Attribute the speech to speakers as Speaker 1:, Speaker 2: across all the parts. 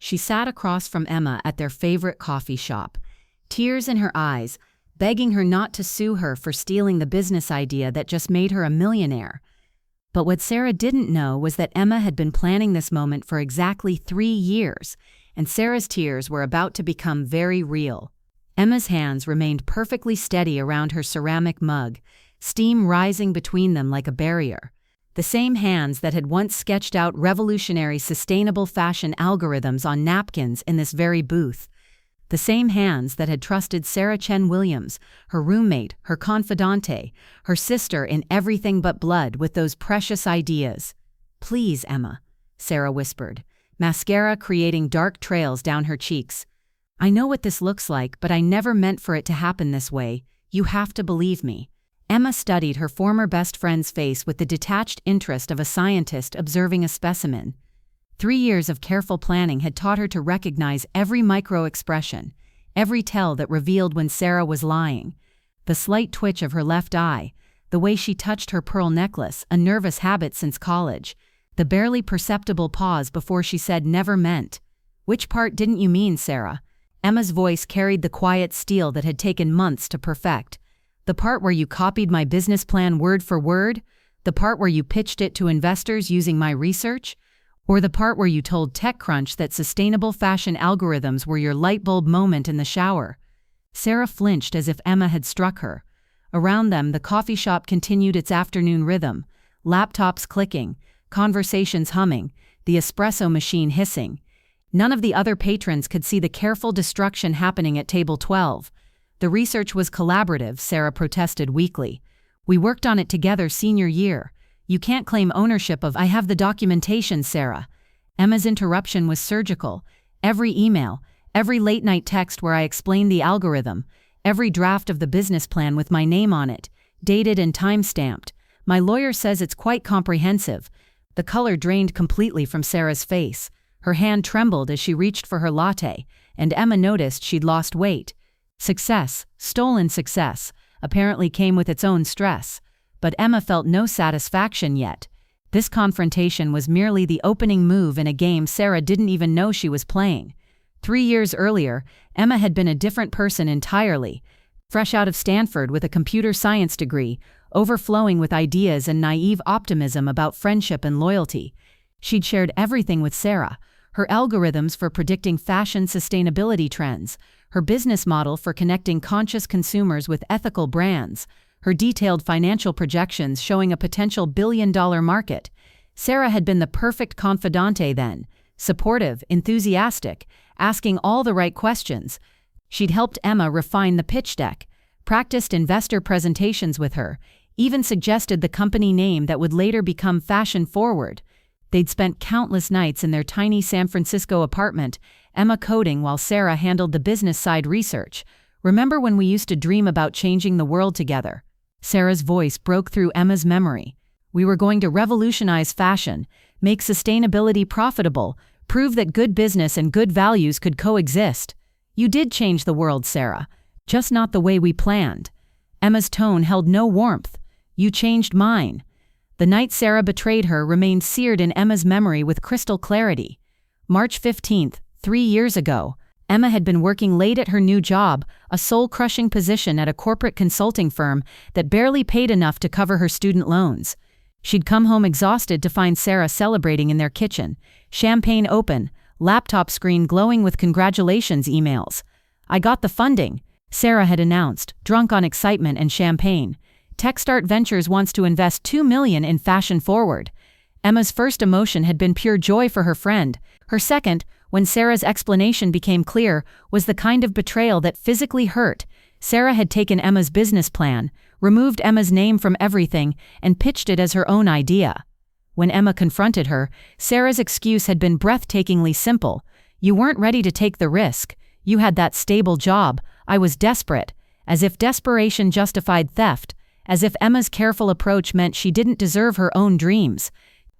Speaker 1: she sat across from Emma at their favorite coffee shop, tears in her eyes, begging her not to sue her for stealing the business idea that just made her a millionaire. But what Sarah didn't know was that Emma had been planning this moment for exactly 3 years, and Sarah's tears were about to become very real. Emma's hands remained perfectly steady around her ceramic mug, steam rising between them like a barrier. The same hands that had once sketched out revolutionary sustainable fashion algorithms on napkins in this very booth. The same hands that had trusted Sarah Chen Williams, her roommate, her confidante, her sister in everything but blood with those precious ideas. "Please, Emma," Sarah whispered, mascara creating dark trails down her cheeks. "I know what this looks like, but I never meant for it to happen this way. You have to believe me." Emma studied her former best friend's face with the detached interest of a scientist observing a specimen. 3 years of careful planning had taught her to recognize every micro-expression, every tell that revealed when Sarah was lying. The slight twitch of her left eye, the way she touched her pearl necklace, a nervous habit since college, the barely perceptible pause before she said never meant. "Which part didn't you mean, Sarah?" Emma's voice carried the quiet steel that had taken months to perfect. "The part where you copied my business plan word for word? The part where you pitched it to investors using my research? Or the part where you told TechCrunch that sustainable fashion algorithms were your light bulb moment in the shower?" Sarah flinched as if Emma had struck her. Around them, the coffee shop continued its afternoon rhythm, laptops clicking, conversations humming, the espresso machine hissing. None of the other patrons could see the careful destruction happening at table 12. "The research was collaborative," Sarah protested weakly. "We worked on it together senior year. You can't claim ownership of—" "I have the documentation, Sarah." Emma's interruption was surgical. "Every email, every late-night text where I explained the algorithm, every draft of the business plan with my name on it, dated and time-stamped. My lawyer says it's quite comprehensive." The color drained completely from Sarah's face. Her hand trembled as she reached for her latte, and Emma noticed she'd lost weight. Success, stolen success, apparently came with its own stress. But Emma felt no satisfaction yet. This confrontation was merely the opening move in a game Sarah didn't even know she was playing. 3 years earlier, Emma had been a different person entirely, fresh out of Stanford with a computer science degree, overflowing with ideas and naive optimism about friendship and loyalty. She'd shared everything with Sarah: her algorithms for predicting fashion sustainability trends, her business model for connecting conscious consumers with ethical brands, her detailed financial projections showing a potential billion-dollar market. Sarah had been the perfect confidante then, supportive, enthusiastic, asking all the right questions. She'd helped Emma refine the pitch deck, practiced investor presentations with her, even suggested the company name that would later become Fashion Forward. They'd spent countless nights in their tiny San Francisco apartment, Emma coding while Sarah handled the business side research. "Remember when we used to dream about changing the world together?" Sarah's voice broke through Emma's memory. "We were going to revolutionize fashion, make sustainability profitable, prove that good business and good values could coexist. You did change the world, Sarah, just not the way we planned." Emma's tone held no warmth. "You changed mine." The night Sarah betrayed her remained seared in Emma's memory with crystal clarity. March 15th, 3 years ago, Emma had been working late at her new job, a soul-crushing position at a corporate consulting firm that barely paid enough to cover her student loans. She'd come home exhausted to find Sarah celebrating in their kitchen, champagne open, laptop screen glowing with congratulations emails. "I got the funding," Sarah had announced, drunk on excitement and champagne. "Techstart Ventures wants to invest $2 million in Fashion Forward." Emma's first emotion had been pure joy for her friend. Her second, when Sarah's explanation became clear, was the kind of betrayal that physically hurt. Sarah had taken Emma's business plan, removed Emma's name from everything, and pitched it as her own idea. When Emma confronted her, Sarah's excuse had been breathtakingly simple. "You weren't ready to take the risk. You had that stable job. I was desperate." As if desperation justified theft, as if Emma's careful approach meant she didn't deserve her own dreams.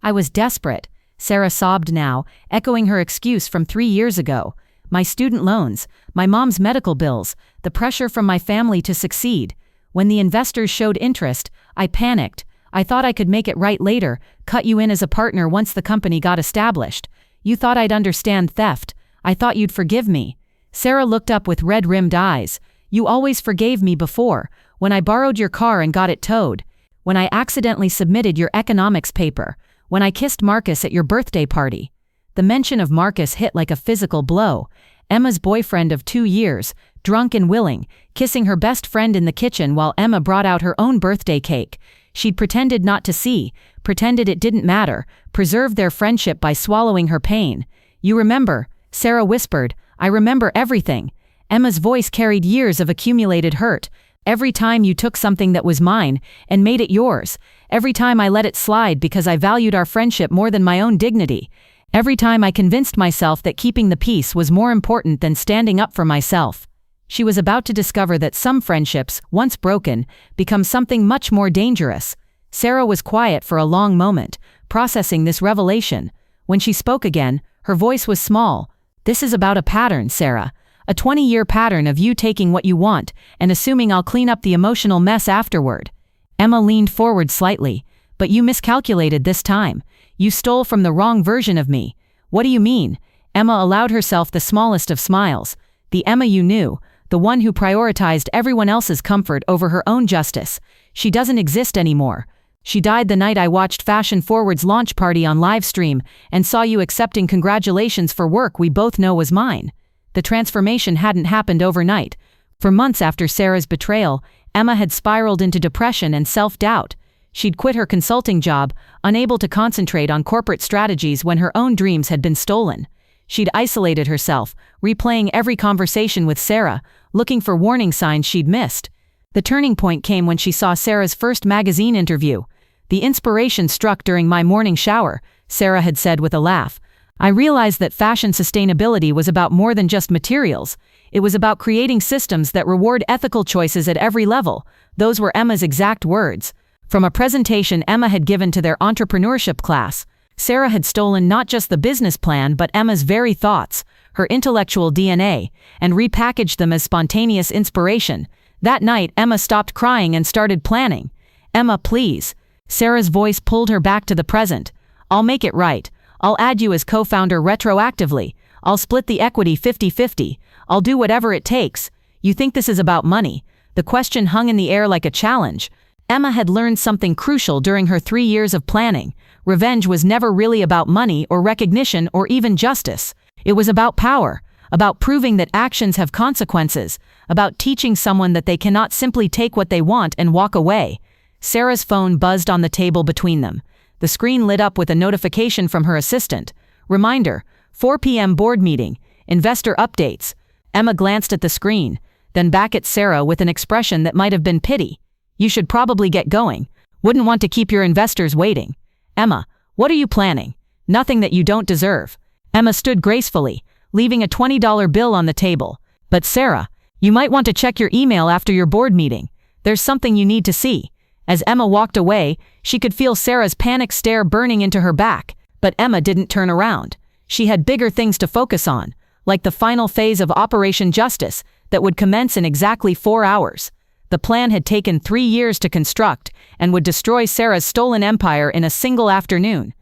Speaker 1: "I was desperate," Sarah sobbed now, echoing her excuse from 3 years ago. "My student loans, my mom's medical bills, the pressure from my family to succeed. When the investors showed interest, I panicked. I thought I could make it right later, cut you in as a partner once the company got established. You thought I'd understand theft. I thought you'd forgive me." Sarah looked up with red-rimmed eyes. "You always forgave me before, when I borrowed your car and got it towed, when I accidentally submitted your economics paper, when I kissed Marcus at your birthday party." The mention of Marcus hit like a physical blow. Emma's boyfriend of 2 years, drunk and willing, kissing her best friend in the kitchen while Emma brought out her own birthday cake. She'd pretended not to see, pretended it didn't matter, preserved their friendship by swallowing her pain. "You remember," Sarah whispered. "I remember everything." Emma's voice carried years of accumulated hurt. "Every time you took something that was mine and made it yours. Every time I let it slide because I valued our friendship more than my own dignity. Every time I convinced myself that keeping the peace was more important than standing up for myself." She was about to discover that some friendships, once broken, become something much more dangerous. Sarah was quiet for a long moment, processing this revelation. When she spoke again, her voice was small. "This is about a pattern, Sarah. A 20-year pattern of you taking what you want and assuming I'll clean up the emotional mess afterward." Emma leaned forward slightly. "But you miscalculated this time. You stole from the wrong version of me." "What do you mean?" Emma allowed herself the smallest of smiles. "The Emma you knew, the one who prioritized everyone else's comfort over her own justice. She doesn't exist anymore. She died the night I watched Fashion Forward's launch party on livestream and saw you accepting congratulations for work we both know was mine." The transformation hadn't happened overnight. For months after Sarah's betrayal, Emma had spiraled into depression and self-doubt. She'd quit her consulting job, unable to concentrate on corporate strategies when her own dreams had been stolen. She'd isolated herself, replaying every conversation with Sarah, looking for warning signs she'd missed. The turning point came when she saw Sarah's first magazine interview. "The inspiration struck during my morning shower," Sarah had said with a laugh. "I realized that fashion sustainability was about more than just materials. It was about creating systems that reward ethical choices at every level." Those were Emma's exact words. From a presentation Emma had given to their entrepreneurship class, Sarah had stolen not just the business plan but Emma's very thoughts, her intellectual DNA, and repackaged them as spontaneous inspiration. That night, Emma stopped crying and started planning. "Emma, please." Sarah's voice pulled her back to the present. "I'll make it right. I'll add you as co-founder retroactively. I'll split the equity 50-50. I'll do whatever it takes. You think this is about money?" The question hung in the air like a challenge. Emma had learned something crucial during her 3 years of planning. Revenge was never really about money or recognition or even justice. It was about power, about proving that actions have consequences, about teaching someone that they cannot simply take what they want and walk away. Sarah's phone buzzed on the table between them. The screen lit up with a notification from her assistant. "Reminder, 4 p.m. board meeting, investor updates." Emma glanced at the screen, then back at Sarah with an expression that might have been pity. "You should probably get going. Wouldn't want to keep your investors waiting." "Emma, what are you planning?" "Nothing that you don't deserve." Emma stood gracefully, leaving a $20 bill on the table. "But Sarah, you might want to check your email after your board meeting. There's something you need to see." As Emma walked away, she could feel Sarah's panic stare burning into her back, but Emma didn't turn around. She had bigger things to focus on, like the final phase of Operation Justice that would commence in exactly 4 hours. The plan had taken 3 years to construct and would destroy Sarah's stolen empire in a single afternoon.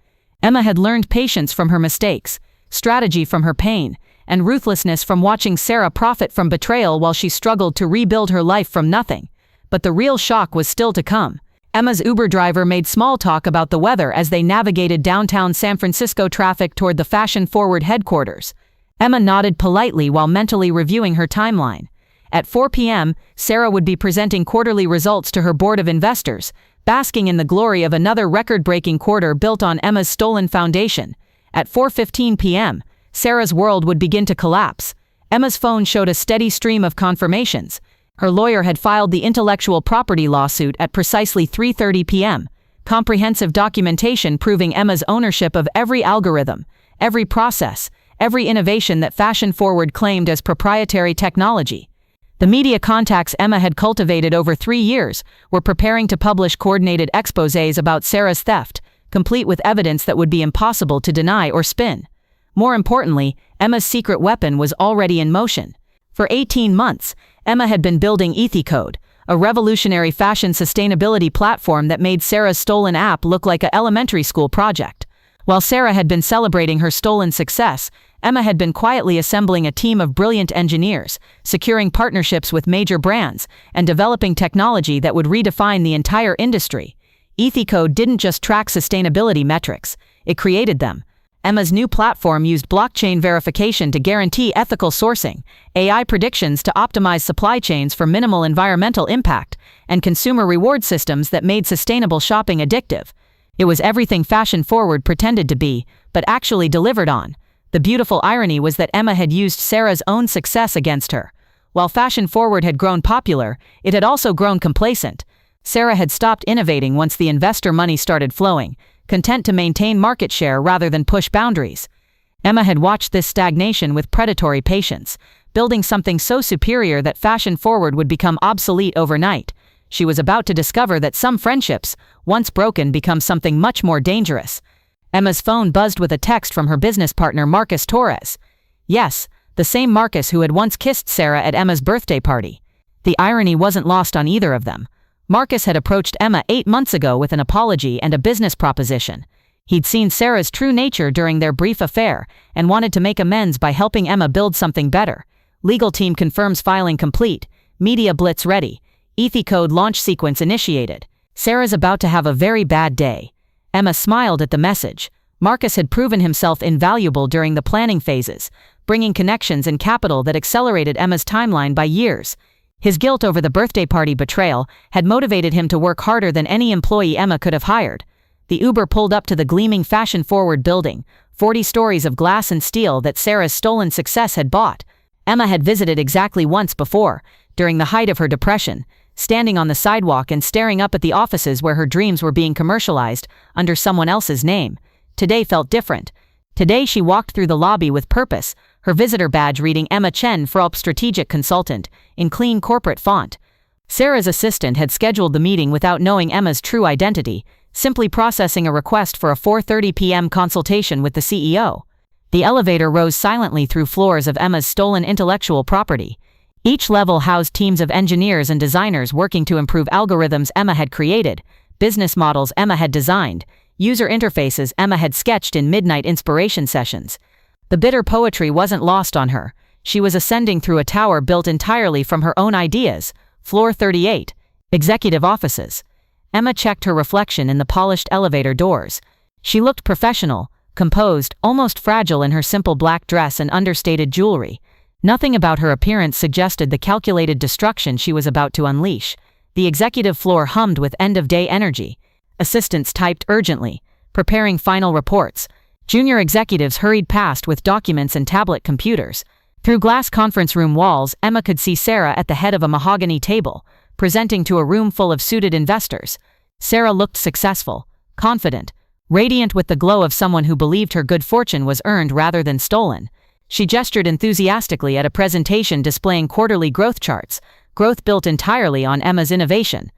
Speaker 1: Emma had learned patience from her mistakes, strategy from her pain, and ruthlessness from watching Sarah profit from betrayal while she struggled to rebuild her life from nothing. But the real shock was still to come. Emma's Uber driver made small talk about the weather as they navigated downtown San Francisco traffic toward the Fashion Forward headquarters. Emma nodded politely while mentally reviewing her timeline. At 4 p.m., Sarah would be presenting quarterly results to her board of investors, basking in the glory of another record-breaking quarter built on Emma's stolen foundation. At 4:15 p.m., Sarah's world would begin to collapse. Emma's phone showed a steady stream of confirmations. Her lawyer had filed the intellectual property lawsuit at precisely 3:30 p.m., comprehensive documentation proving Emma's ownership of every algorithm, every process, every innovation that Fashion Forward claimed as proprietary technology. The media contacts Emma had cultivated over 3 years were preparing to publish coordinated exposés about Sarah's theft, complete with evidence that would be impossible to deny or spin. More importantly, Emma's secret weapon was already in motion. For 18 months, Emma had been building Ethicode, a revolutionary fashion sustainability platform that made Sarah's stolen app look like an elementary school project. While Sarah had been celebrating her stolen success,
Speaker 2: Emma had been quietly assembling a team of brilliant engineers, securing partnerships with major brands, and developing technology that would redefine the entire industry. EthiCode didn't just track sustainability metrics, it created them. Emma's new platform used blockchain verification to guarantee ethical sourcing, AI predictions to optimize supply chains for minimal environmental impact, and consumer reward systems that made sustainable shopping addictive. It was everything Fashion Forward pretended to be, but actually delivered on. The beautiful irony was that Emma had used Sarah's own success against her. While Fashion Forward had grown popular, it had also grown complacent. Sarah had stopped innovating once the investor money started flowing, content to maintain market share rather than push boundaries. Emma had watched this stagnation with predatory patience, building something so superior that Fashion Forward would become obsolete overnight. She was about to discover that some friendships, once broken, become something much more dangerous. Emma's phone buzzed with a text from her business partner Marcus Torres. Yes, the same Marcus who had once kissed Sarah at Emma's birthday party. The irony wasn't lost on either of them. Marcus had approached Emma 8 months ago with an apology and a business proposition. He'd seen Sarah's true nature during their brief affair and wanted to make amends by helping Emma build something better. Legal team confirms filing complete. Media blitz ready. EthiCode launch sequence initiated. Sarah's about to have a very bad day. Emma smiled at the message. Marcus had proven himself invaluable during the planning phases, bringing connections and capital that accelerated Emma's timeline by years. His guilt over the birthday party betrayal had motivated him to work harder than any employee Emma could have hired. The Uber pulled up to the gleaming Fashion Forward building, 40 stories of glass and steel that Sarah's stolen success had bought. Emma had visited exactly once before, during the height of her depression, standing on the sidewalk and staring up at the offices where her dreams were being commercialized under someone else's name. Today felt different. Today she walked through the lobby with purpose, her visitor badge reading Emma Chen Frolp Strategic Consultant, in clean corporate font. Sarah's assistant had scheduled the meeting without knowing Emma's true identity, simply processing a request for a 4:30 p.m. consultation with the CEO. The elevator rose silently through floors of Emma's stolen intellectual property. Each level housed teams of engineers and designers working to improve algorithms Emma had created, business models Emma had designed, user interfaces Emma had sketched in midnight inspiration sessions. The bitter poetry wasn't lost on her. She was ascending through a tower built entirely from her own ideas. Floor 38. Executive offices. Emma checked her reflection in the polished elevator doors. She looked professional, composed, almost fragile in her simple black dress and understated jewelry. Nothing about her appearance suggested the calculated destruction she was about to unleash. The executive floor hummed with end-of-day energy. Assistants typed urgently, preparing final reports. Junior executives hurried past with documents and tablet computers. Through glass conference room walls, Emma could see Sarah at the head of a mahogany table, presenting to a room full of suited investors. Sarah looked successful, confident, radiant with the glow of someone who believed her good fortune was earned rather than stolen. She gestured enthusiastically at a presentation displaying quarterly growth charts, growth built entirely on Emma's innovation.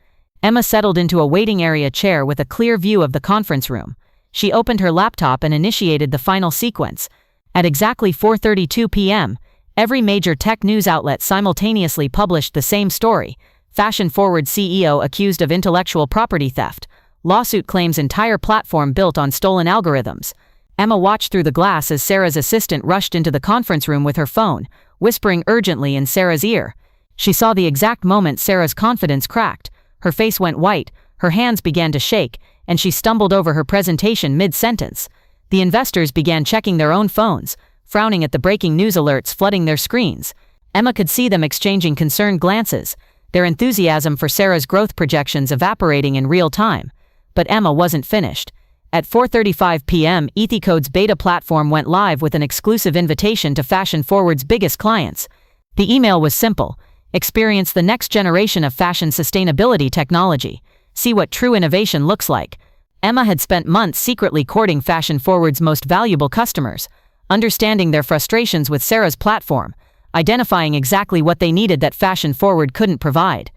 Speaker 2: Emma settled into a waiting area chair with a clear view of the conference room. She opened her laptop and initiated the final sequence. At exactly 4:32 p.m., every major tech news outlet simultaneously published the same story. Fashion Forward CEO accused of intellectual property theft. Lawsuit claims entire platform built on stolen algorithms. Emma watched through the glass as Sarah's assistant rushed into the conference room with her phone, whispering urgently in Sarah's ear. She saw the exact moment Sarah's confidence cracked. Her face went white, her hands began to shake, and she stumbled over her presentation mid-sentence. The investors began checking their own phones, frowning at the breaking news alerts flooding their screens. Emma could see them exchanging concerned glances, their enthusiasm for Sarah's growth projections evaporating in real time. But Emma wasn't finished. At 4:35 p.m., EthiCode's beta platform went live with an exclusive invitation to Fashion Forward's biggest clients. The email was simple. Experience the next generation of fashion sustainability technology. See what true innovation looks like. Emma had spent months secretly courting Fashion Forward's most valuable customers, understanding their frustrations with Sarah's platform, identifying exactly what they needed that Fashion Forward couldn't provide.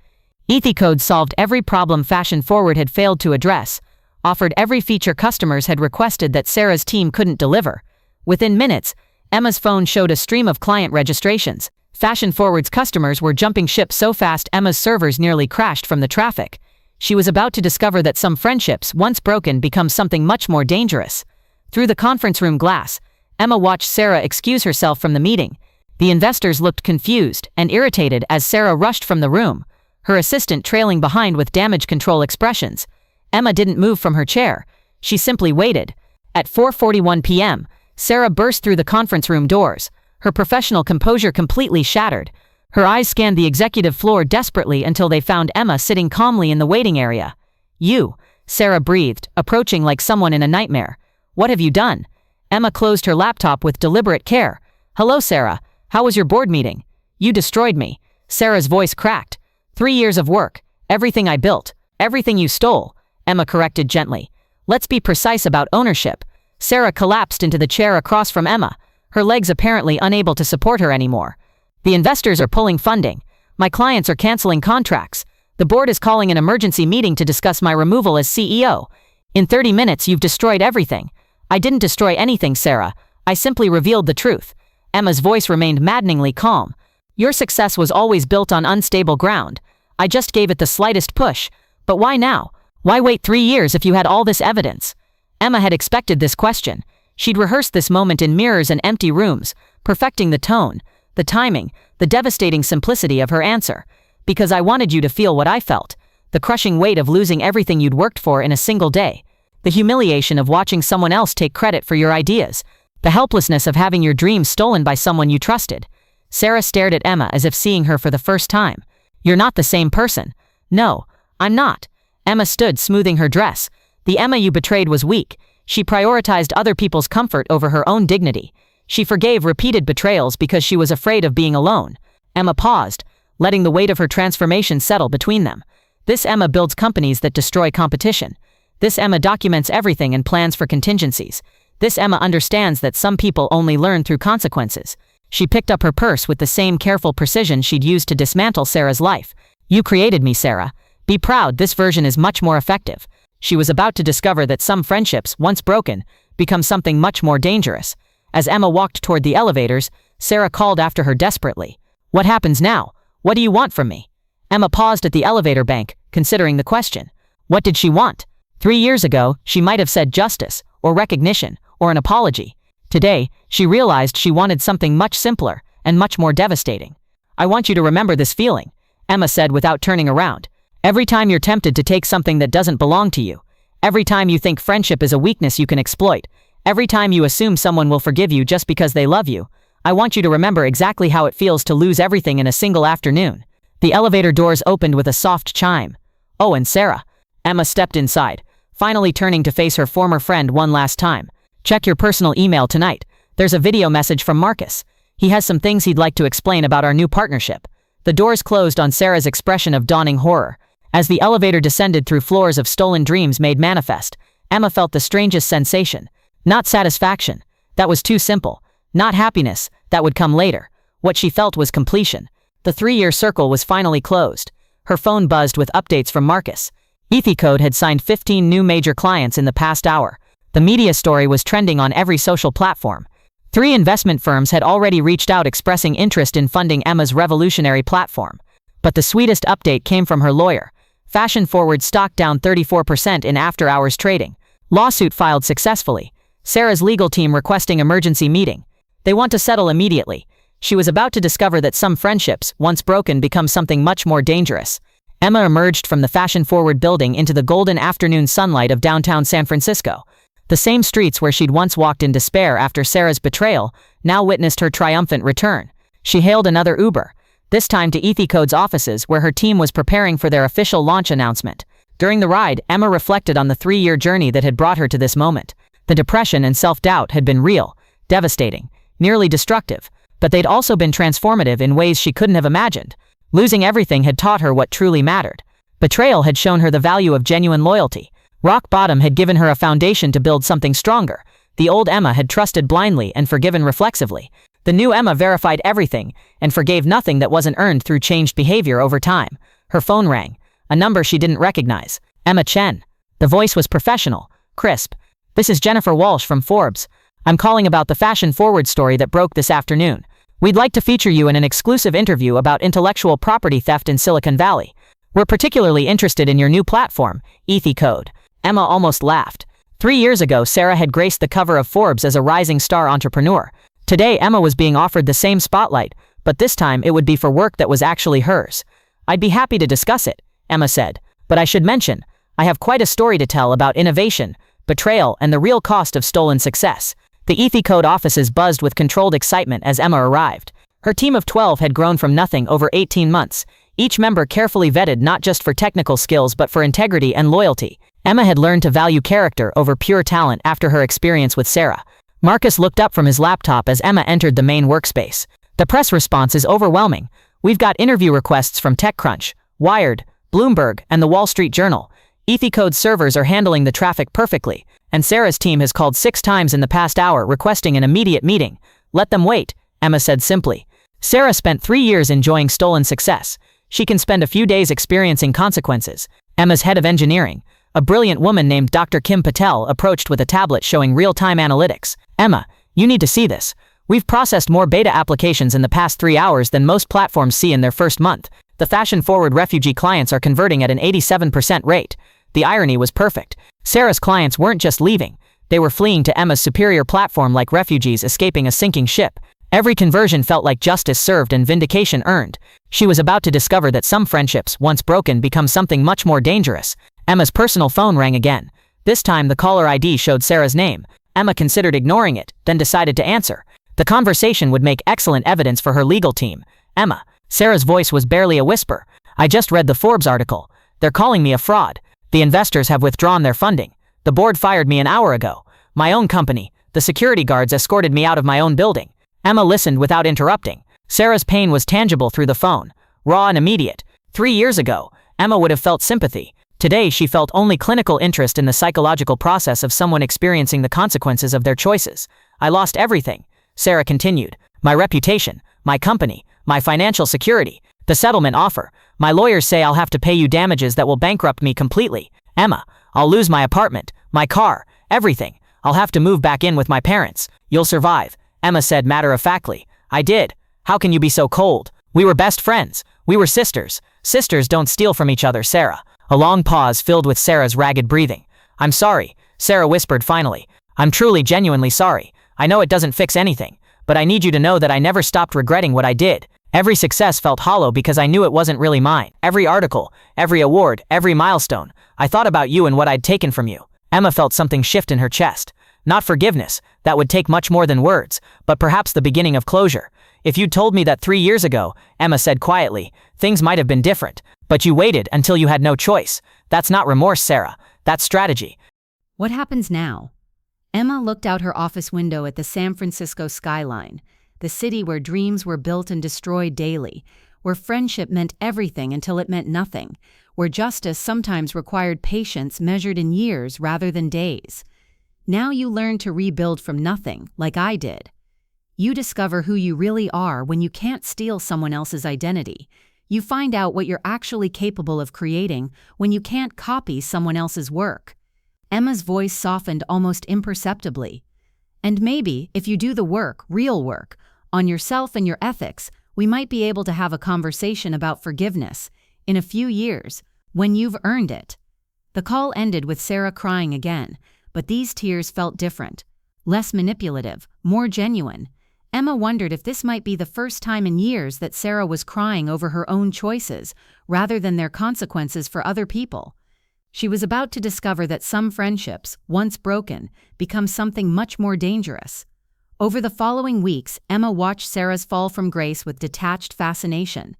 Speaker 2: EthiCode solved every problem Fashion Forward had failed to address, offered every feature customers had requested that Sarah's team couldn't deliver. Within minutes, Emma's phone showed a stream of client registrations. Fashion Forward's customers were jumping ship so fast Emma's servers nearly crashed from the traffic. She was about to discover that some friendships, once broken, become something much more dangerous. Through the conference room glass, Emma watched Sarah excuse herself from the meeting. The investors looked confused and irritated as Sarah rushed from the room, her assistant trailing behind with damage control expressions. Emma didn't move from her chair. She simply waited. At 4:41 p.m., Sarah burst through the conference room doors, her professional composure completely shattered. Her eyes scanned the executive floor desperately until they found Emma sitting calmly in the waiting area. "You," Sarah breathed, approaching like someone in a nightmare. "What have you done?" Emma closed her laptop with deliberate care. "Hello, Sarah. How was your board meeting?" "You destroyed me." Sarah's voice cracked. 3 years of work, everything I built, everything you stole," Emma corrected gently. "Let's be precise about ownership." Sarah collapsed into the chair across from Emma, her legs apparently unable to support her anymore. "The investors are pulling funding. My clients are canceling contracts. The board is calling an emergency meeting to discuss my removal as CEO. In 30 minutes, you've destroyed everything." "I didn't destroy anything, Sarah. I simply revealed the truth." Emma's voice remained maddeningly calm. "Your success was always built on unstable ground. I just gave it the slightest push. But why now? Why wait 3 years if you had all this evidence?" Emma had expected this question. She'd rehearsed this moment in mirrors and empty rooms, perfecting the tone, the timing, the devastating simplicity of her answer. "Because I wanted you to feel what I felt. The crushing weight of losing everything you'd worked for in a single day. The humiliation of watching someone else take credit for your ideas. The helplessness of having your dreams stolen by someone you trusted." Sarah stared at Emma as if seeing her for the first time. "You're not the same person." "No, I'm not." Emma stood, smoothing her dress. "The Emma you betrayed was weak. She prioritized other people's comfort over her own dignity. She forgave repeated betrayals because she was afraid of being alone." Emma paused, letting the weight of her transformation settle between them. "This Emma builds companies that destroy competition. This Emma documents everything and plans for contingencies. This Emma understands that some people only learn through consequences." She picked up her purse with the same careful precision she'd used to dismantle Sarah's life. "You created me, Sarah. Be proud, this version is much more effective." She was about to discover that some friendships, once broken, become something much more dangerous. As Emma walked toward the elevators, Sarah called after her desperately. "What happens now? What do you want from me?" Emma paused at the elevator bank, considering the question. What did she want? 3 years ago, she might have said justice, or recognition, or an apology. Today, she realized she wanted something much simpler and much more devastating. "I want you to remember this feeling," Emma said without turning around. "Every time you're tempted to take something that doesn't belong to you, every time you think friendship is a weakness you can exploit, every time you assume someone will forgive you just because they love you, I want you to remember exactly how it feels to lose everything in a single afternoon." The elevator doors opened with a soft chime. "Oh, and Sarah." Emma stepped inside, finally turning to face her former friend one last time. "Check your personal email tonight. There's a video message from Marcus. He has some things he'd like to explain about our new partnership." The doors closed on Sarah's expression of dawning horror. As the elevator descended through floors of stolen dreams made manifest, Emma felt the strangest sensation. Not satisfaction. That was too simple. Not happiness. That would come later. What she felt was completion. The 3-year circle was finally closed. Her phone buzzed with updates from Marcus. EthiCode had signed 15 new major clients in the past hour. The media story was trending on every social platform. 3 investment firms had already reached out expressing interest in funding Emma's revolutionary platform. But the sweetest update came from her lawyer. Fashion Forward stock down 34% in after-hours trading. Lawsuit filed successfully. Sarah's legal team requesting emergency meeting. They want to settle immediately. She was about to discover that some friendships, once broken, become something much more dangerous. Emma emerged from the Fashion Forward building into the golden afternoon sunlight of downtown San Francisco. The same streets where she'd once walked in despair after Sarah's betrayal now witnessed her triumphant return. She hailed another Uber, this time to EthiCode's offices where her team was preparing for their official launch announcement. During the ride, Emma reflected on the 3-year journey that had brought her to this moment. The depression and self-doubt had been real, devastating, nearly destructive, but they'd also been transformative in ways she couldn't have imagined. Losing everything had taught her what truly mattered. Betrayal had shown her the value of genuine loyalty. Rock bottom had given her a foundation to build something stronger. The old Emma had trusted blindly and forgiven reflexively. The new Emma verified everything and forgave nothing that wasn't earned through changed behavior over time. Her phone rang, a number she didn't recognize. Emma Chen. The voice was professional, crisp. "This is Jennifer Walsh from Forbes. I'm calling about the Fashion Forward story that broke this afternoon. We'd like to feature you in an exclusive interview about intellectual property theft in Silicon Valley. We're particularly interested in your new platform, EthiCode." Emma almost laughed. 3 years ago, Sarah had graced the cover of Forbes as a rising star entrepreneur. Today, Emma was being offered the same spotlight, but this time it would be for work that was actually hers. "I'd be happy to discuss it," Emma said, "but I should mention, I have quite a story to tell about innovation, betrayal, and the real cost of stolen success." The EthiCode offices buzzed with controlled excitement as Emma arrived. Her team of 12 had grown from nothing over 18 months, each member carefully vetted not just for technical skills but for integrity and loyalty. Emma had learned to value character over pure talent after her experience with Sarah. Marcus looked up from his laptop as Emma entered the main workspace. "The press response is overwhelming. We've got interview requests from TechCrunch, Wired, Bloomberg, and the Wall Street Journal. EthiCode servers are handling the traffic perfectly, and Sarah's team has called 6 times in the past hour requesting an immediate meeting." "Let them wait," Emma said simply. Sarah spent 3 years enjoying stolen success. She can spend a few days experiencing consequences. Emma's head of engineering, a brilliant woman named Dr. Kim Patel, approached with a tablet showing real-time analytics. "Emma, you need to see this. We've processed more beta applications in the past 3 hours than most platforms see in their first month. The fashion-forward refugee clients are converting at an 87% rate." The irony was perfect. Sarah's clients weren't just leaving. They were fleeing to Emma's superior platform like refugees escaping a sinking ship. Every conversion felt like justice served and vindication earned. She was about to discover that some friendships, once broken, become something much more dangerous. Emma's personal phone rang again. This time the caller ID showed Sarah's name. Emma considered ignoring it, then decided to answer. The conversation would make excellent evidence for her legal team. "Emma," Sarah's voice was barely a whisper, "I just read the Forbes article. They're calling me a fraud. The investors have withdrawn their funding. The board fired me an hour ago. My own company, the security guards escorted me out of my own building." Emma listened without interrupting. Sarah's pain was tangible through the phone, raw and immediate. 3 years ago, Emma would have felt sympathy. Today she felt only clinical interest in the psychological process of someone experiencing the consequences of their choices. "I lost everything," Sarah continued. "My reputation, my company, my financial security, the settlement offer. My lawyers say I'll have to pay you damages that will bankrupt me completely. Emma, I'll lose my apartment, my car, everything. I'll have to move back in with my parents. You'll survive," Emma said matter-of-factly. "I did. How can you be so cold? We were best friends. We were sisters. Sisters don't steal from each other, Sarah." A long pause filled with Sarah's ragged breathing. "I'm sorry," Sarah whispered finally. "I'm truly genuinely sorry. I know it doesn't fix anything, but I need you to know that I never stopped regretting what I did. Every success felt hollow because I knew it wasn't really mine. Every article, every award, every milestone. I thought about you and what I'd taken from you." Emma felt something shift in her chest. Not forgiveness, that would take much more than words, but perhaps the beginning of closure. "If you'd told me that 3 years ago," Emma said quietly, "things might have been different. But you waited until you had no choice. That's not remorse, Sarah. That's strategy."
Speaker 1: What happens now? Emma looked out her office window at the San Francisco skyline, the city where dreams were built and destroyed daily, where friendship meant everything until it meant nothing, where justice sometimes required patience measured in years rather than days. Now you learn to rebuild from nothing, like I did. You discover who you really are when you can't steal someone else's identity. You find out what you're actually capable of creating when you can't copy someone else's work. Emma's voice softened almost imperceptibly. "And maybe, if you do the work, real work, on yourself and your ethics, we might be able to have a conversation about forgiveness in a few years, when you've earned it." The call ended with Sarah crying again, but these tears felt different, less manipulative, more genuine. Emma wondered if this might be the first time in years that Sarah was crying over her own choices rather than their consequences for other people. She was about to discover that some friendships, once broken, become something much more dangerous. Over the following weeks, Emma watched Sarah's fall from grace with detached fascination.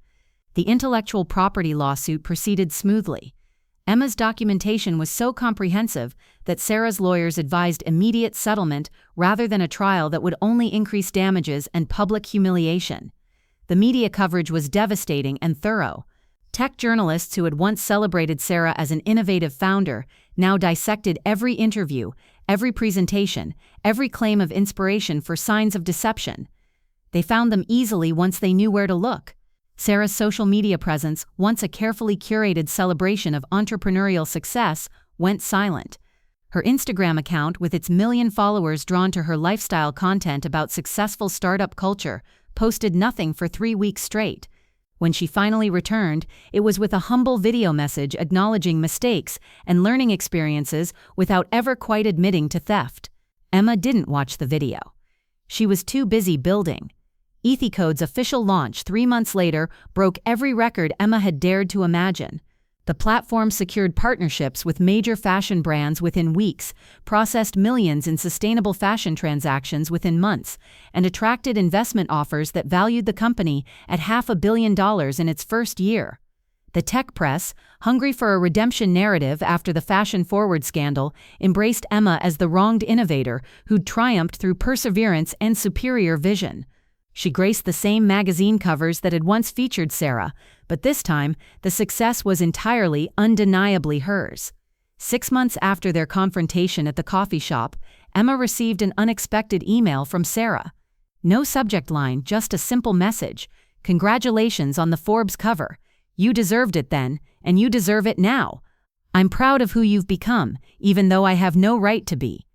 Speaker 1: The intellectual property lawsuit proceeded smoothly. Emma's documentation was so comprehensive that Sarah's lawyers advised immediate settlement rather than a trial that would only increase damages and public humiliation. The media coverage was devastating and thorough. Tech journalists who had once celebrated Sarah as an innovative founder now dissected every interview, every presentation, every claim of inspiration for signs of deception. They found them easily once they knew where to look. Sarah's social media presence, once a carefully curated celebration of entrepreneurial success, went silent. Her Instagram account, with its 1 million followers drawn to her lifestyle content about successful startup culture, posted nothing for 3 weeks straight. When she finally returned, it was with a humble video message acknowledging mistakes and learning experiences without ever quite admitting to theft. Emma didn't watch the video. She was too busy building. Ethicode's official launch 3 months later broke every record Emma had dared to imagine. The platform secured partnerships with major fashion brands within weeks, processed millions in sustainable fashion transactions within months, and attracted investment offers that valued the company at $500 million in its first year. The tech press, hungry for a redemption narrative after the fashion-forward scandal, embraced Emma as the wronged innovator who'd triumphed through perseverance and superior vision. She graced the same magazine covers that had once featured Sarah, but this time, the success was entirely, undeniably hers. 6 months after their confrontation at the coffee shop, Emma received an unexpected email from Sarah. No subject line, just a simple message. "Congratulations on the Forbes cover. You deserved it then, and you deserve it now. I'm proud of who you've become, even though I have no right to be."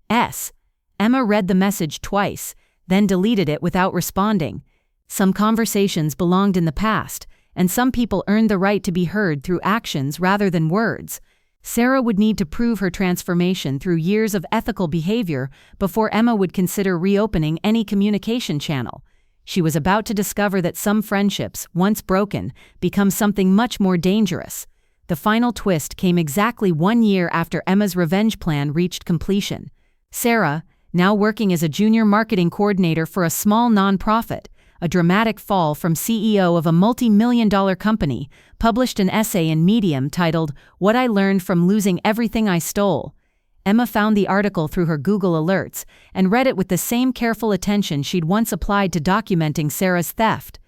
Speaker 1: Emma read the message twice, then deleted it without responding. Some conversations belonged in the past, and some people earned the right to be heard through actions rather than words. Sarah would need to prove her transformation through years of ethical behavior before Emma would consider reopening any communication channel. She was about to discover that some friendships, once broken, become something much more dangerous. The final twist came exactly 1 year after Emma's revenge plan reached completion. Sarah, now working as a junior marketing coordinator for a small nonprofit, a dramatic fall from CEO of a multi-million-dollar company, published an essay in Medium titled "What I Learned from Losing Everything I Stole." Emma found the article through her Google Alerts and read it with the same careful attention she'd once applied to documenting Sarah's theft.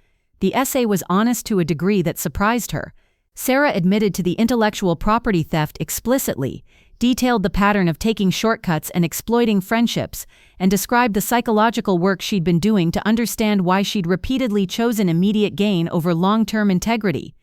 Speaker 1: The essay was honest to a degree that surprised her. Sarah admitted to the intellectual property theft explicitly, detailed the pattern of taking shortcuts and exploiting friendships, and described the psychological work she'd been doing to understand why she'd repeatedly chosen immediate gain over long-term integrity.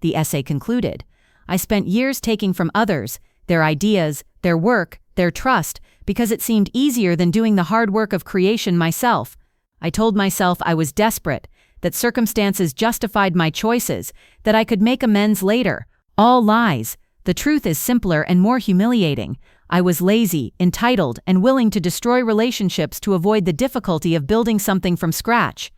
Speaker 1: The essay concluded, "I spent years taking from others, their ideas, their work, their trust, because it seemed easier than doing the hard work of creation myself. I told myself I was desperate, that circumstances justified my choices, that I could make amends later. All lies. The truth is simpler and more humiliating. I was lazy, entitled, and willing to destroy relationships to avoid the difficulty of building something from scratch.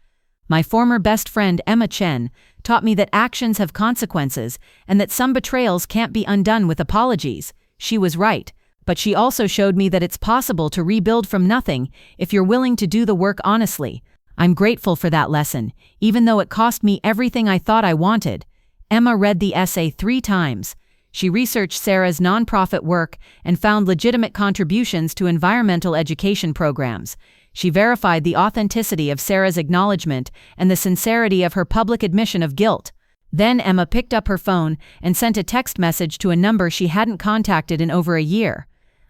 Speaker 1: My former best friend Emma Chen taught me that actions have consequences and that some betrayals can't be undone with apologies. She was right, but she also showed me that it's possible to rebuild from nothing if you're willing to do the work honestly. I'm grateful for that lesson, even though it cost me everything I thought I wanted." Emma read the essay 3 times. She researched Sarah's nonprofit work and found legitimate contributions to environmental education programs. She verified the authenticity of Sarah's acknowledgement and the sincerity of her public admission of guilt. Then Emma picked up her phone and sent a text message to a number she hadn't contacted in over a year.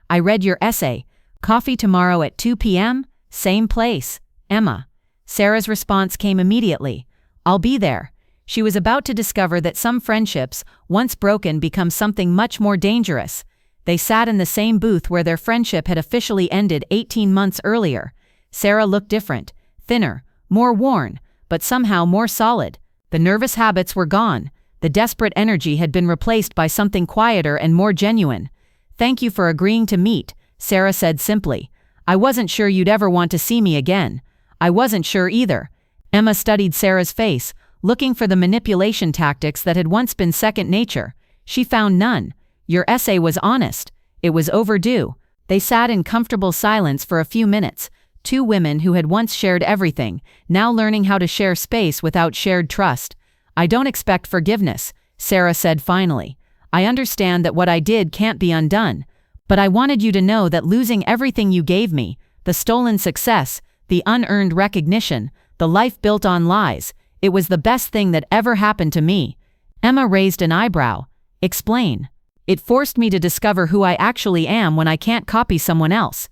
Speaker 1: "I read your essay. Coffee tomorrow at 2 p.m., same place, Emma." Sarah's response came immediately. "I'll be there." She was about to discover that some friendships, once broken, become something much more dangerous. They sat in the same booth where their friendship had officially ended 18 months earlier. Sarah looked different, thinner, more worn, but somehow more solid. The nervous habits were gone. The desperate energy had been replaced by something quieter and more genuine. "Thank you for agreeing to meet," Sarah said simply. "I wasn't sure you'd ever want to see me again." "I wasn't sure either." Emma studied Sarah's face, looking for the manipulation tactics that had once been second nature. She found none. "Your essay was honest. It was overdue." They sat in comfortable silence for a few minutes, 2 women who had once shared everything, now learning how to share space without shared trust. "I don't expect forgiveness," Sarah said finally. "I understand that what I did can't be undone. But I wanted you to know that losing everything you gave me, the stolen success, the unearned recognition, the life built on lies, it was the best thing that ever happened to me." Emma raised an eyebrow. "Explain." "It forced me to discover who I actually am when I can't copy someone else.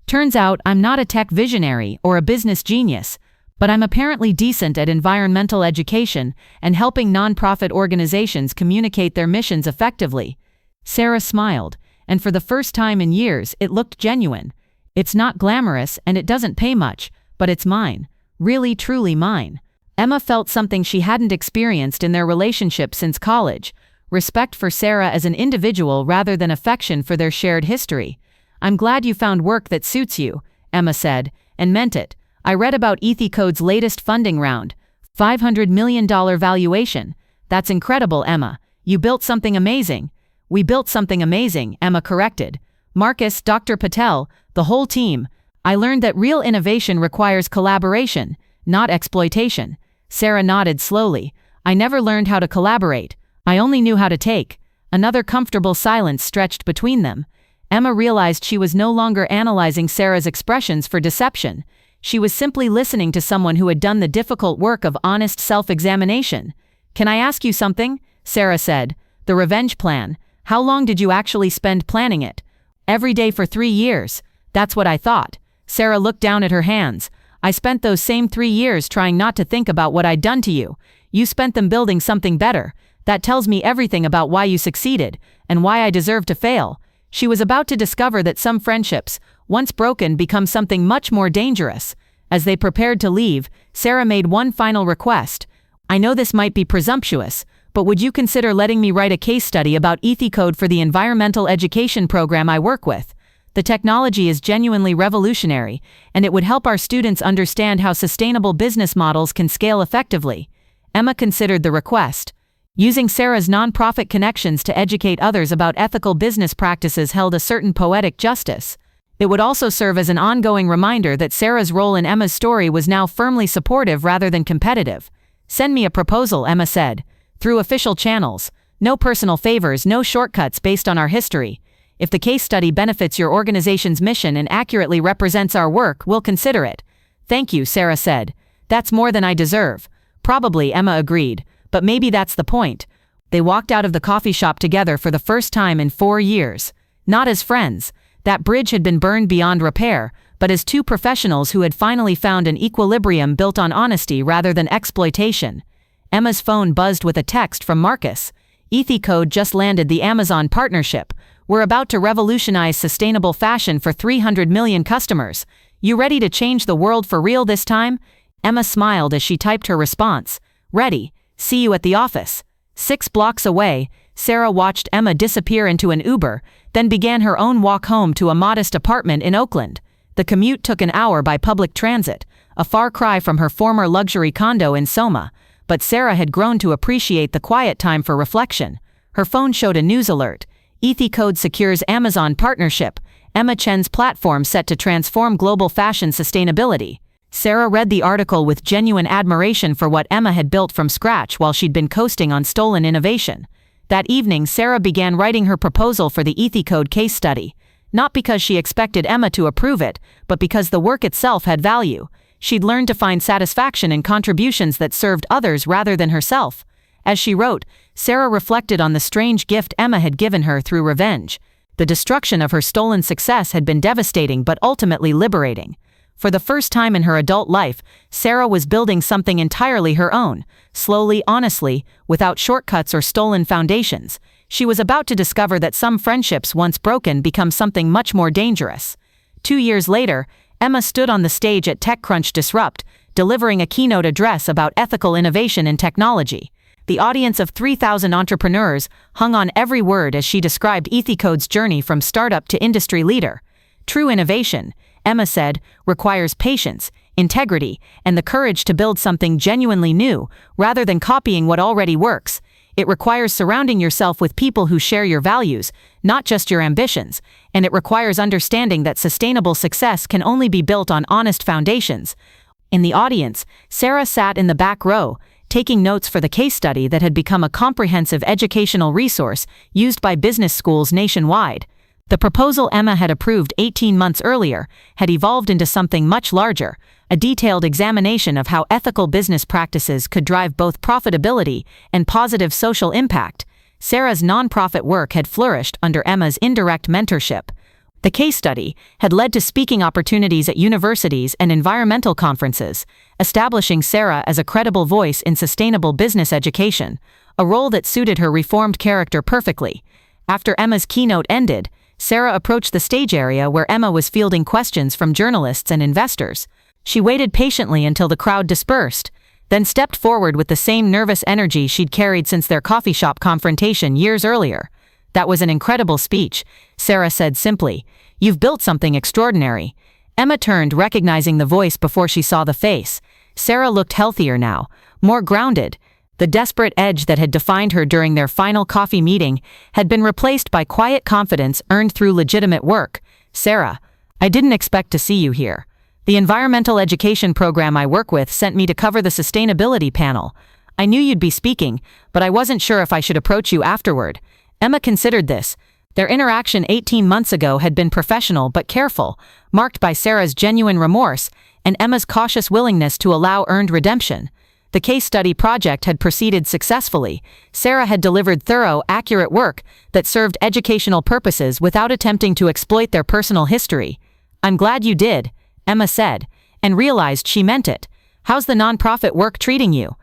Speaker 1: Turns out I'm not a tech visionary or a business genius, but I'm apparently decent at environmental education and helping nonprofit organizations communicate their missions effectively." Sarah smiled, and for the first time in years it looked genuine. "It's not glamorous and it doesn't pay much, but it's mine. Really, truly mine.
Speaker 2: Emma felt something she hadn't experienced in their relationship since college: respect for Sarah as an individual rather than affection for their shared history. "I'm glad you found work that suits you," Emma said, and meant it. "I read about Ethicode's latest funding round. $500 million valuation. That's incredible, Emma. You built something amazing." "We built something amazing," Emma corrected. "Marcus, Dr. Patel, the whole team. I learned that real innovation requires collaboration, not exploitation." Sarah nodded slowly. "I never learned how to collaborate. I only knew how to take." Another comfortable silence stretched between them. Emma realized she was no longer analyzing Sarah's expressions for deception. She was simply listening to someone who had done the difficult work of honest self-examination. "Can I ask you something?" Sarah said. "The revenge plan. How long did you actually spend planning it?" "Every day for 3 years. That's what I thought." Sarah looked down at her hands. "I spent those same 3 years trying not to think about what I'd done to you. You spent them building something better. That tells me everything about why you succeeded, and why I deserve to fail." She was about to discover that some friendships, once broken, become something much more dangerous. As they prepared to leave, Sarah made one final request. "I know this might be presumptuous, but would you consider letting me write a case study about Ethicode for the environmental education program I work with? The technology is genuinely revolutionary, and it would help our students understand how sustainable business models can scale effectively." Emma considered the request. Using Sarah's nonprofit connections to educate others about ethical business practices held a certain poetic justice. It would also serve as an ongoing reminder that Sarah's role in Emma's story was now firmly supportive rather than competitive. "Send me a proposal," Emma said. "Through official channels. No personal favors, no shortcuts based on our history. If the case study benefits your organization's mission and accurately represents our work, we'll consider it." "Thank you," Sarah said. "That's more than I deserve." "Probably," Emma agreed. "But maybe that's the point." They walked out of the coffee shop together for the first time in 4 years. Not as friends. That bridge had been burned beyond repair, but as two professionals who had finally found an equilibrium built on honesty rather than exploitation. Emma's phone buzzed with a text from Marcus. "Ethicode just landed the Amazon partnership. We're about to revolutionize sustainable fashion for 300 million customers. You ready to change the world for real this time?" Emma smiled as she typed her response. "Ready. See you at the office." 6 blocks away, Sarah watched Emma disappear into an Uber, then began her own walk home to a modest apartment in Oakland. The commute took an hour by public transit, a far cry from her former luxury condo in Soma, but Sarah had grown to appreciate the quiet time for reflection. Her phone showed a news alert. Ethicode secures Amazon partnership. Emma Chen's platform set to transform global fashion sustainability. Sarah read the article with genuine admiration for what Emma had built from scratch while she'd been coasting on stolen innovation. That evening, Sarah began writing her proposal for the Ethicode case study. Not because she expected Emma to approve it, but because the work itself had value. She'd learned to find satisfaction in contributions that served others rather than herself. As she wrote, Sarah reflected on the strange gift Emma had given her through revenge. The destruction of her stolen success had been devastating but ultimately liberating. For the first time in her adult life, Sarah was building something entirely her own, slowly, honestly, without shortcuts or stolen foundations. She was about to discover that some friendships once broken become something much more dangerous. 2 years later, Emma stood on the stage at TechCrunch Disrupt, delivering a keynote address about ethical innovation in technology. The audience of 3,000 entrepreneurs hung on every word as she described Ethicode's journey from startup to industry leader. "True innovation," Emma said, "requires patience, integrity, and the courage to build something genuinely new, rather than copying what already works. It requires surrounding yourself with people who share your values, not just your ambitions, and it requires understanding that sustainable success can only be built on honest foundations." In the audience, Sarah sat in the back row, taking notes for the case study that had become a comprehensive educational resource used by business schools nationwide. The proposal Emma had approved 18 months earlier had evolved into something much larger, a detailed examination of how ethical business practices could drive both profitability and positive social impact. Sarah's nonprofit work had flourished under Emma's indirect mentorship. The case study had led to speaking opportunities at universities and environmental conferences, establishing Sarah as a credible voice in sustainable business education, a role that suited her reformed character perfectly. After Emma's keynote ended, Sarah approached the stage area where Emma was fielding questions from journalists and investors. She waited patiently until the crowd dispersed. then stepped forward with the same nervous energy she'd carried since their coffee shop confrontation years earlier. "That was an incredible speech," Sarah said simply. "You've built something extraordinary." Emma turned, recognizing the voice before she saw the face. Sarah looked healthier now, more grounded. The desperate edge that had defined her during their final coffee meeting had been replaced by quiet confidence earned through legitimate work. "Sarah, I didn't expect to see you here. The environmental education program I work with sent me to cover the sustainability panel. I knew you'd be speaking, but I wasn't sure if I should approach you afterward." Emma considered this. Their interaction 18 months ago had been professional but careful, marked by Sarah's genuine remorse and Emma's cautious willingness to allow earned redemption. The case study project had proceeded successfully. Sarah had delivered thorough, accurate work that served educational purposes without attempting to exploit their personal history. "I'm glad you did," Emma said, and realized she meant it. "How's the nonprofit work treating you?"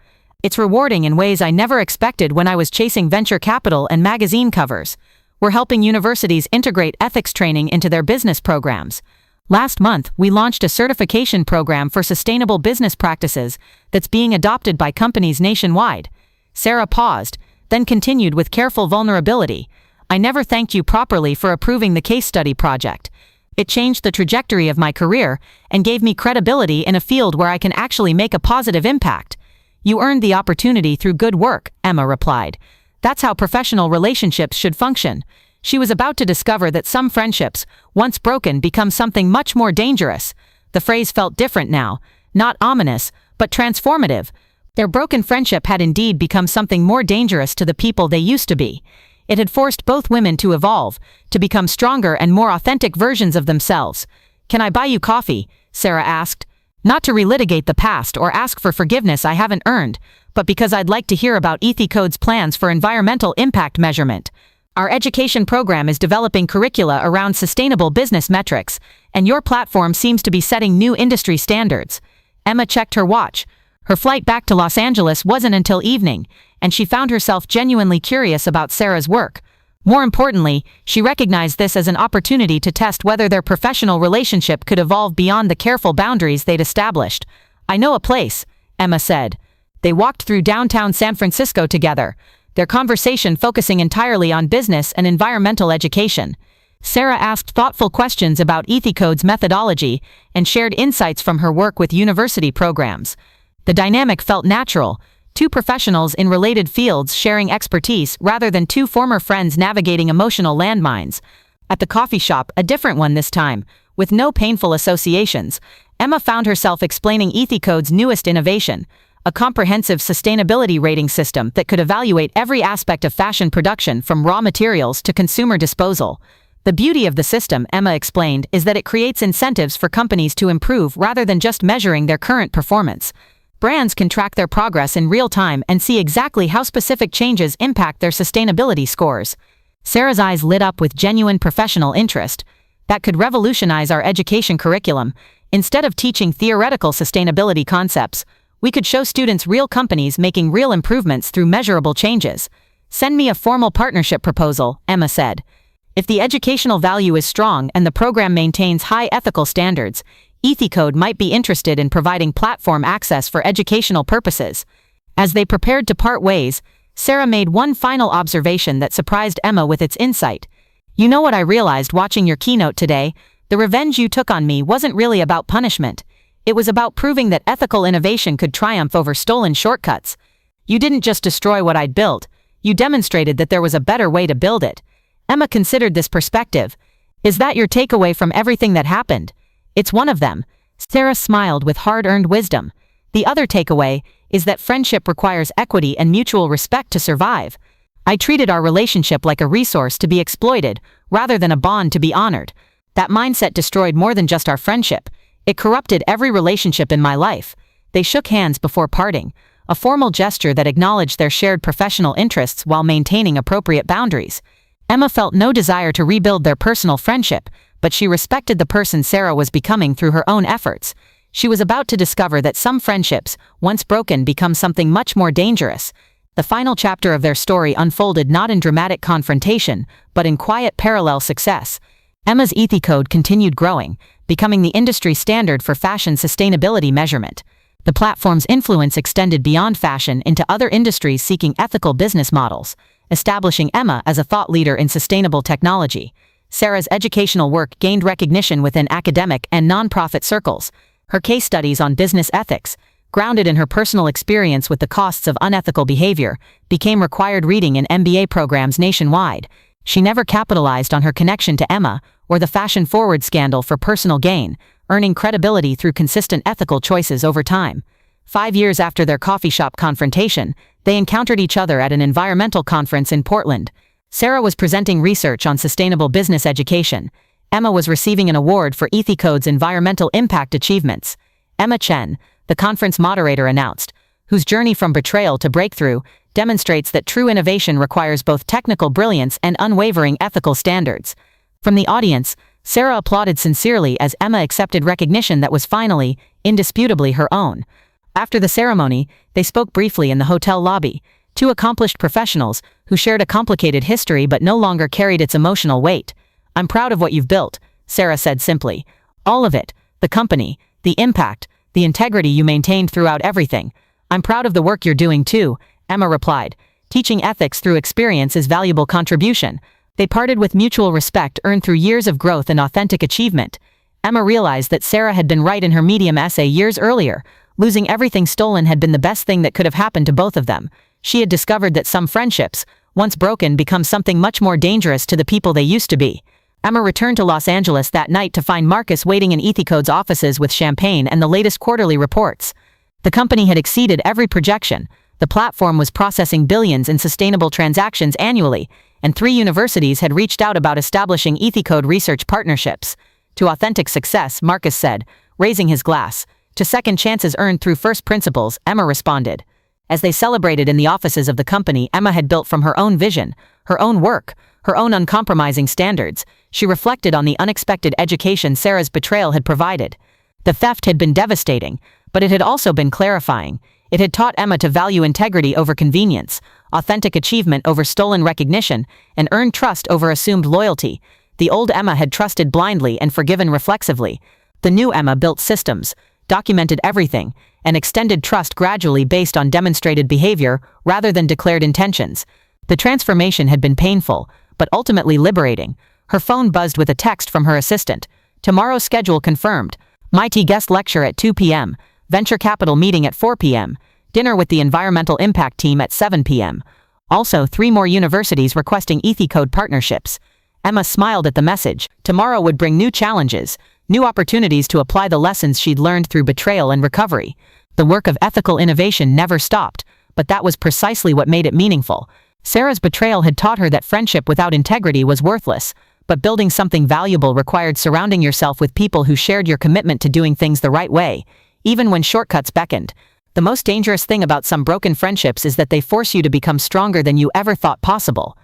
Speaker 2: "It's rewarding in ways I never expected when I was chasing venture capital and magazine covers. We're helping universities integrate ethics training into their business programs. Last month, we launched a certification program for sustainable business practices that's being adopted by companies nationwide." Sarah paused, then continued with careful vulnerability. "I never thanked you properly for approving the case study project. It changed the trajectory of my career and gave me credibility in a field where I can actually make a positive impact." "You earned the opportunity through good work," Emma replied. "That's how professional relationships should function." She was about to discover that some friendships, once broken, become something much more dangerous. The phrase felt different now, not ominous, but transformative. Their broken friendship had indeed become something more dangerous to the people they used to be. It had forced both women to evolve, to become stronger and more authentic versions of themselves. "Can I buy you coffee?" Sarah asked. "Not to relitigate the past or ask for forgiveness I haven't earned, but because I'd like to hear about EthiCode's plans for environmental impact measurement. Our education program is developing curricula around sustainable business metrics, and your platform seems to be setting new industry standards." Emma checked her watch. Her flight back to Los Angeles wasn't until evening, and she found herself genuinely curious about Sarah's work. More importantly, she recognized this as an opportunity to test whether their professional relationship could evolve beyond the careful boundaries they'd established. "I know a place," Emma said. They walked through downtown San Francisco together, their conversation focusing entirely on business and environmental education. Sarah asked thoughtful questions about EthiCode's methodology and shared insights from her work with university programs. The dynamic felt natural, two professionals in related fields sharing expertise rather than two former friends navigating emotional landmines. At the coffee shop, a different one this time, with no painful associations, Emma found herself explaining EthiCode's newest innovation, a comprehensive sustainability rating system that could evaluate every aspect of fashion production from raw materials to consumer disposal. "The beauty of the system," Emma explained, "is that it creates incentives for companies to improve rather than just measuring their current performance. Brands can track their progress in real time and see exactly how specific changes impact their sustainability scores." Sarah's eyes lit up with genuine professional interest. "That could revolutionize our education curriculum. Instead of teaching theoretical sustainability concepts, we could show students real companies making real improvements through measurable changes." "Send me a formal partnership proposal," Emma said. "If the educational value is strong and the program maintains high ethical standards, EthiCode might be interested in providing platform access for educational purposes." As they prepared to part ways, Sarah made one final observation that surprised Emma with its insight. "You know what I realized watching your keynote today? The revenge you took on me wasn't really about punishment. It was about proving that ethical innovation could triumph over stolen shortcuts. You didn't just destroy what I'd built, you demonstrated that there was a better way to build it." Emma considered this perspective. "Is that your takeaway from everything that happened?" "It's one of them." Sarah smiled with hard-earned wisdom. "The other takeaway is that friendship requires equity and mutual respect to survive. I treated our relationship like a resource to be exploited, rather than a bond to be honored. That mindset destroyed more than just our friendship. It corrupted every relationship in my life." They shook hands before parting, a formal gesture that acknowledged their shared professional interests while maintaining appropriate boundaries. Emma felt no desire to rebuild their personal friendship, but she respected the person Sarah was becoming through her own efforts. She was about to discover that some friendships, once broken, become something much more dangerous. The final chapter of their story unfolded not in dramatic confrontation, but in quiet parallel success. Emma's EthiCode continued growing, becoming the industry standard for fashion sustainability measurement. The platform's influence extended beyond fashion into other industries seeking ethical business models, establishing Emma as a thought leader in sustainable technology. Sarah's educational work gained recognition within academic and nonprofit circles. Her case studies on business ethics, grounded in her personal experience with the costs of unethical behavior, became required reading in MBA programs nationwide. She never capitalized on her connection to Emma or the fashion-forward scandal for personal gain, earning credibility through consistent ethical choices over time. 5 years after their coffee shop confrontation, they encountered each other at an environmental conference in Portland. Sarah was presenting research on sustainable business education. Emma was receiving an award for Ethicode's environmental impact achievements. Emma Chen, the conference moderator, announced, whose journey from betrayal to breakthrough demonstrates that true innovation requires both technical brilliance and unwavering ethical standards. From the audience, Sarah applauded sincerely as Emma accepted recognition that was finally, indisputably her own. After the ceremony, they spoke briefly in the hotel lobby, two accomplished professionals who shared a complicated history but no longer carried its emotional weight. "I'm proud of what you've built," Sarah said simply. "All of it, the company, the impact, the integrity you maintained throughout everything. I'm proud of the work you're doing too," Emma replied. "Teaching ethics through experience is valuable contribution." They parted with mutual respect earned through years of growth and authentic achievement. Emma realized that Sarah had been right in her Medium essay years earlier. Losing everything stolen had been the best thing that could have happened to both of them. She had discovered that some friendships, once broken, become something much more dangerous to the people they used to be. Emma returned to Los Angeles that night to find Marcus waiting in Ethicode's offices with champagne and the latest quarterly reports. The company had exceeded every projection. The platform was processing billions in sustainable transactions annually, and 3 universities had reached out about establishing Ethicode research partnerships. "To authentic success," Marcus said, raising his glass. "To second chances earned through first principles," Emma responded. As they celebrated in the offices of the company Emma had built from her own vision, her own work, her own uncompromising standards, she reflected on the unexpected education Sarah's betrayal had provided. The theft had been devastating, but it had also been clarifying. It had taught Emma to value integrity over convenience, authentic achievement over stolen recognition, and earned trust over assumed loyalty. The old Emma had trusted blindly and forgiven reflexively. The new Emma built systems, documented everything, and extended trust gradually based on demonstrated behavior rather than declared intentions. The transformation had been painful, but ultimately liberating. Her phone buzzed with a text from her assistant. "Tomorrow's schedule confirmed. MIT guest lecture at 2 p.m., venture capital meeting at 4 p.m., dinner with the environmental impact team at 7 p.m. Also, 3 more universities requesting Ethicode partnerships." Emma smiled at the message. Tomorrow would bring new challenges, new opportunities to apply the lessons she'd learned through betrayal and recovery. The work of ethical innovation never stopped, but that was precisely what made it meaningful. Sarah's betrayal had taught her that friendship without integrity was worthless, but building something valuable required surrounding yourself with people who shared your commitment to doing things the right way, even when shortcuts beckoned. The most dangerous thing about some broken friendships is that they force you to become stronger than you ever thought possible.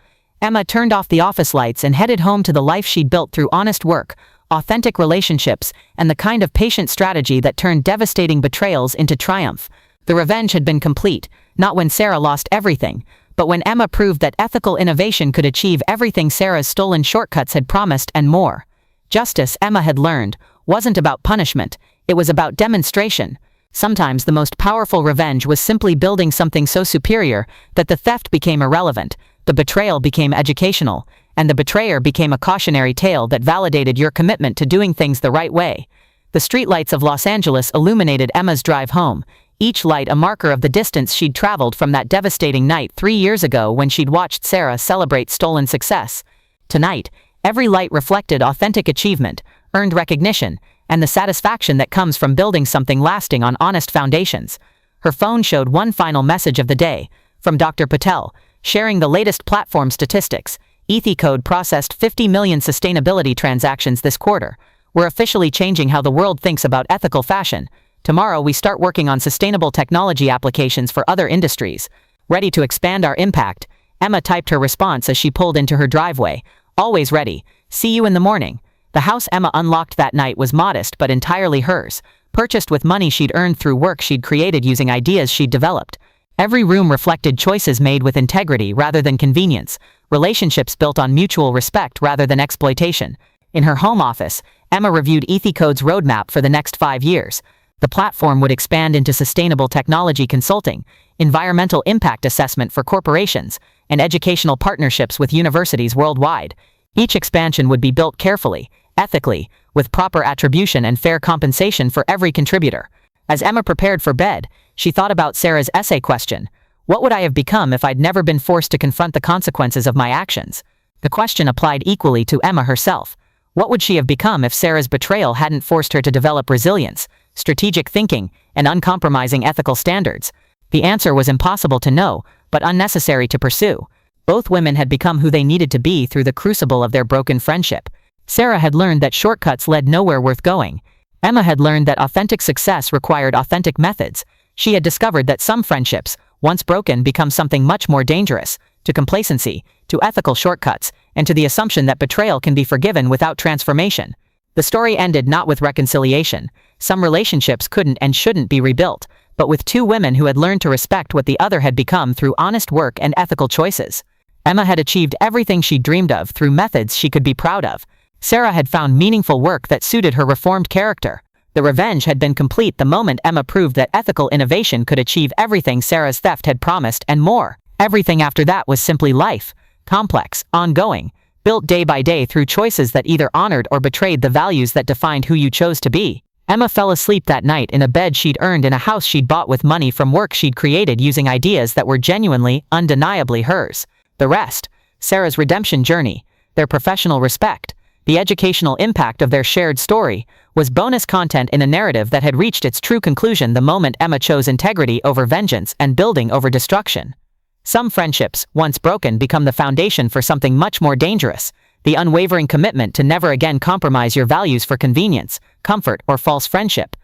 Speaker 2: Emma turned off the office lights and headed home to the life she'd built through honest work, authentic relationships, and the kind of patient strategy that turned devastating betrayals into triumph. The revenge had been complete, not when Sarah lost everything, but when Emma proved that ethical innovation could achieve everything Sarah's stolen shortcuts had promised and more. Justice, Emma had learned, wasn't about punishment, it was about demonstration. Sometimes the most powerful revenge was simply building something so superior that the theft became irrelevant, the betrayal became educational, and the betrayer became a cautionary tale that validated your commitment to doing things the right way. The streetlights of Los Angeles illuminated Emma's drive home, each light a marker of the distance she'd traveled from that devastating night 3 years ago when she'd watched Sarah celebrate stolen success. Tonight, every light reflected authentic achievement, earned recognition, and the satisfaction that comes from building something lasting on honest foundations. Her phone showed one final message of the day, from Dr. Patel, sharing the latest platform statistics. Ethicode processed 50 million sustainability transactions this quarter. We're officially changing how the world thinks about ethical fashion. Tomorrow we start working on sustainable technology applications for other industries. Ready to expand our impact? Emma typed her response as she pulled into her driveway. Always ready. See you in the morning. The house Emma unlocked that night was modest but entirely hers, purchased with money she'd earned through work she'd created using ideas she'd developed. Every room reflected choices made with integrity rather than convenience, relationships built on mutual respect rather than exploitation. In her home office, Emma reviewed Ethicode's roadmap for the next 5 years. The platform would expand into sustainable technology consulting, environmental impact assessment for corporations, and educational partnerships with universities worldwide. Each expansion would be built carefully, ethically, with proper attribution and fair compensation for every contributor. As Emma prepared for bed, she thought about Sarah's essay question: what would I have become if I'd never been forced to confront the consequences of my actions? The question applied equally to Emma herself. What would she have become if Sarah's betrayal hadn't forced her to develop resilience, strategic thinking, and uncompromising ethical standards? The answer was impossible to know, but unnecessary to pursue. Both women had become who they needed to be through the crucible of their broken friendship. Sarah had learned that shortcuts led nowhere worth going. Emma had learned that authentic success required authentic methods. She had discovered that some friendships, once broken, become something much more dangerous: to complacency, to ethical shortcuts, and to the assumption that betrayal can be forgiven without transformation. The story ended not with reconciliation. Some relationships couldn't and shouldn't be rebuilt, but with two women who had learned to respect what the other had become through honest work and ethical choices. Emma had achieved everything she dreamed of through methods she could be proud of. Sarah had found meaningful work that suited her reformed character. The revenge had been complete the moment Emma proved that ethical innovation could achieve everything Sarah's theft had promised and more. Everything after that was simply life, complex, ongoing, built day by day through choices that either honored or betrayed the values that defined who you chose to be. Emma fell asleep that night in a bed she'd earned in a house she'd bought with money from work she'd created using ideas that were genuinely, undeniably hers. The rest, Sarah's redemption journey, their professional respect, the educational impact of their shared story, was bonus content in a narrative that had reached its true conclusion the moment Emma chose integrity over vengeance and building over destruction. Some friendships, once broken, become the foundation for something much more dangerous: the unwavering commitment to never again compromise your values for convenience, comfort, or false friendship.